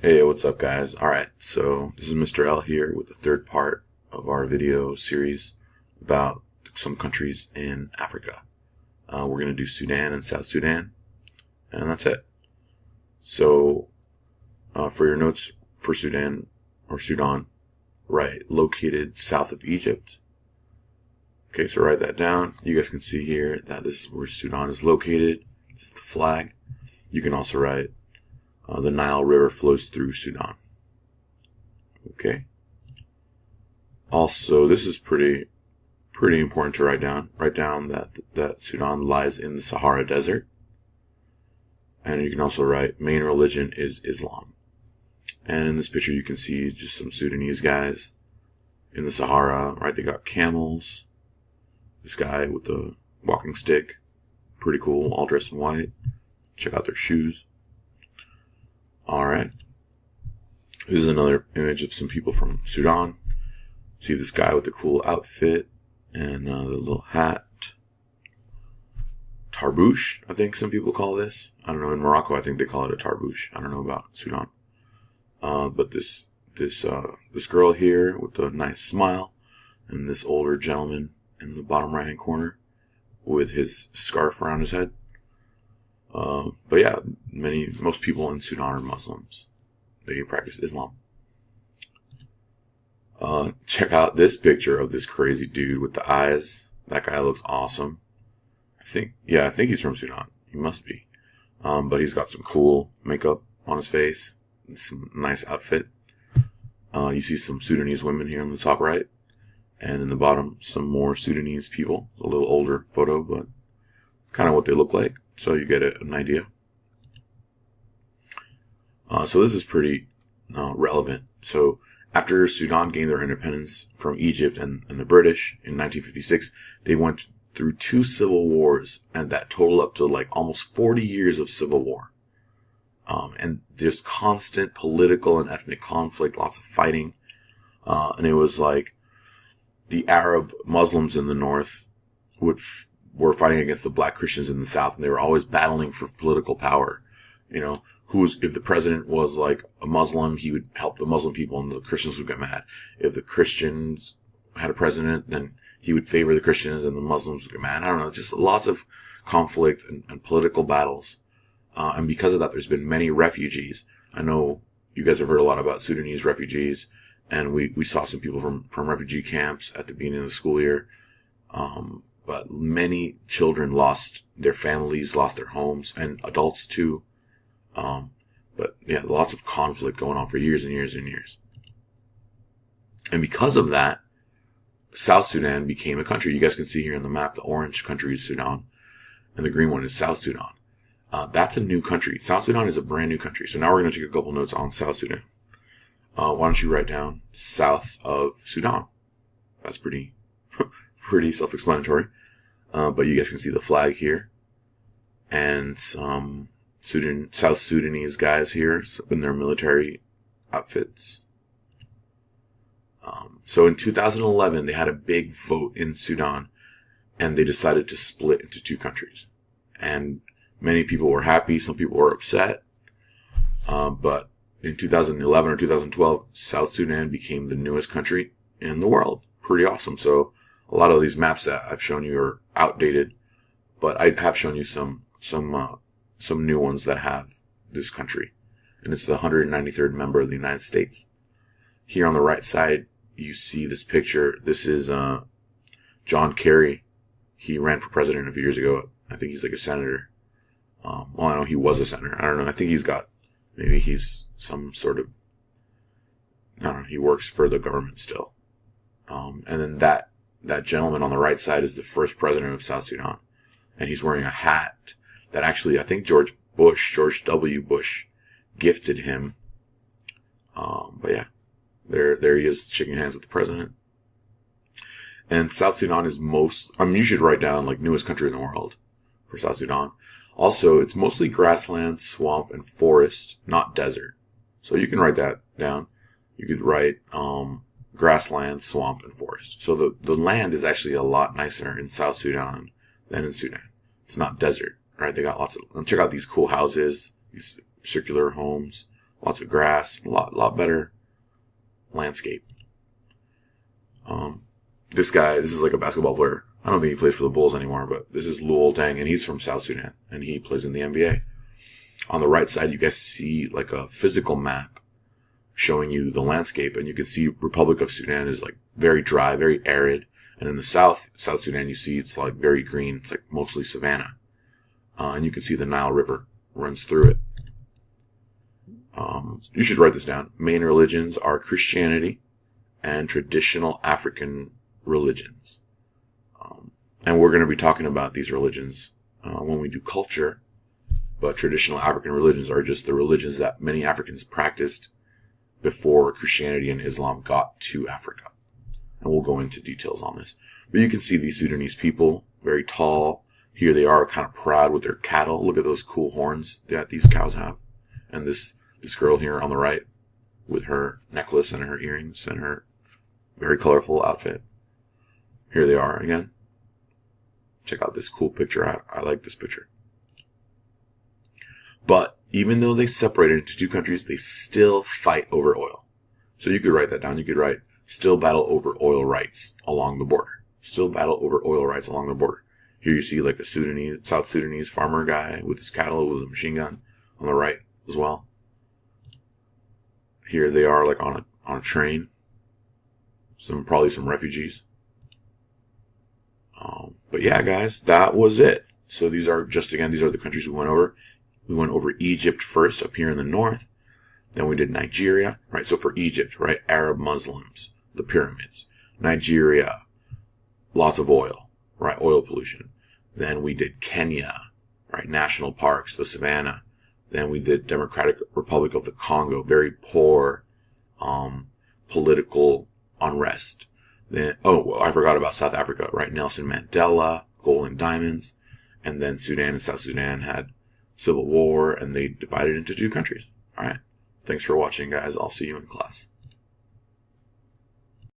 Hey, what's up, guys? Alright, so this is Mr. L here with the third part of our video series about some countries in Africa. We're going to do Sudan and South Sudan, and that's it. So, for your notes for Sudan, located south of Egypt. Okay, so write that down. You guys can see here that this is where Sudan is located. This is the flag. You can also write the Nile River flows through Sudan. Okay. Also, this is pretty important to write down. Write down that Sudan lies in the Sahara Desert. And you can also write main religion is Islam. And in this picture you can see just some Sudanese guys in the Sahara, right? They got camels. This guy with the walking stick. Pretty cool, all dressed in white. Check out their shoes. Alright. This is another image of some people from Sudan. See this guy with the cool outfit and the little hat. Tarbouche, I think some people call this. I don't know, in Morocco I think they call it a tarbouche. I don't know about Sudan. But this girl here with the nice smile, and this older gentleman in the bottom right hand corner with his scarf around his head. But yeah, most people in Sudan are Muslims. They practice Islam. Check out this picture of this crazy dude with the eyes. That guy looks awesome. I think he's from Sudan. He must be. But he's got some cool makeup on his face and some nice outfit. You see some Sudanese women here on the top right. And in the bottom, some more Sudanese people. A little older photo, but kind of what they look like. So you get an idea. So this is pretty relevant. So after Sudan gained their independence from Egypt and the British in 1956, they went through 2 civil wars, and that totaled up to like almost 40 years of civil war. And there's constant political and ethnic conflict, lots of fighting. And it was like the Arab Muslims in the north were fighting against the black Christians in the south, and they were always battling for political power. You know, if the president was like a Muslim, he would help the Muslim people and the Christians would get mad. If the Christians had a president, then he would favor the Christians and the Muslims would get mad. I don't know, just lots of conflict and political battles. And because of that, there's been many refugees. I know you guys have heard a lot about Sudanese refugees, and we saw some people from refugee camps at the beginning of the school year. But many children lost their families, lost their homes, and adults too. But yeah, lots of conflict going on for years and years and years. And because of that, South Sudan became a country. You guys can see here on the map, the orange country is Sudan, and the green one is South Sudan. That's a new country. South Sudan is a brand new country. So now we're going to take a couple notes on South Sudan. Why don't you write down south of Sudan? That's pretty self-explanatory. But you guys can see the flag here. And some South Sudanese guys here in their military outfits. So in 2011, they had a big vote in Sudan, and they decided to split into 2 countries. And many people were happy, some people were upset. But in 2011 or 2012, South Sudan became the newest country in the world. Pretty awesome. So a lot of these maps that I've shown you are outdated, but I have shown you some new ones that have this country. And it's the 193rd member of the United States. Here on the right side, you see this picture. This is John Kerry. He ran for president a few years ago. I think he's like a senator. Well, I know he was a senator. I don't know. I think maybe he's some sort of, I don't know, he works for the government still. And then that gentleman on the right side is the first president of South Sudan. And he's wearing a hat that actually, I think George W. Bush gifted him. But yeah, there he is shaking hands with the president. And South Sudan is you should write down like newest country in the world for South Sudan. Also, it's mostly grassland, swamp, and forest, not desert. So you can write that down. You could write grassland, swamp, and forest. So the land is actually a lot nicer in South Sudan than in Sudan. It's not desert, right? They got and check out these cool houses, these circular homes, lots of grass, a lot better landscape. This guy, this is like a basketball player. I don't think he plays for the Bulls anymore, but this is Luol Deng, and he's from South Sudan, and he plays in the NBA. On the right side, you guys see like a physical map showing you the landscape, and you can see Republic of Sudan is like very dry, very arid. And in the South Sudan, you see it's like very green. It's like mostly savanna. And you can see the Nile River runs through it. You should write this down. Main religions are Christianity and traditional African religions. And we're going to be talking about these religions when we do culture. But traditional African religions are just the religions that many Africans practiced before Christianity and Islam got to Africa. And we'll go into details on this. But you can see these Sudanese people, very tall. Here they are, kind of proud with their cattle. Look at those cool horns that these cows have. And this girl here on the right with her necklace and her earrings and her very colorful outfit. Here they are again. Check out this cool picture. I like this picture. But even though they separated into two countries, they still fight over oil. So you could write that down. You could write, still battle over oil rights along the border. Still battle over oil rights along the border. Here you see like a South Sudanese farmer guy with his cattle with a machine gun on the right as well. Here they are like on a train. Probably some refugees. But yeah, guys, that was it. So these are the countries we went over. We went over Egypt first up here in the north. Then we did Nigeria, right? So for Egypt, right? Arab Muslims, the pyramids. Nigeria, lots of oil, right? Oil pollution. Then we did Kenya, right? National parks, the savannah. Then we did Democratic Republic of the Congo, very poor, political unrest. Then, I forgot about South Africa, right? Nelson Mandela, gold and diamonds. And then Sudan and South Sudan had civil war, and they divided into two countries. All right. Thanks for watching, guys. I'll see you in class.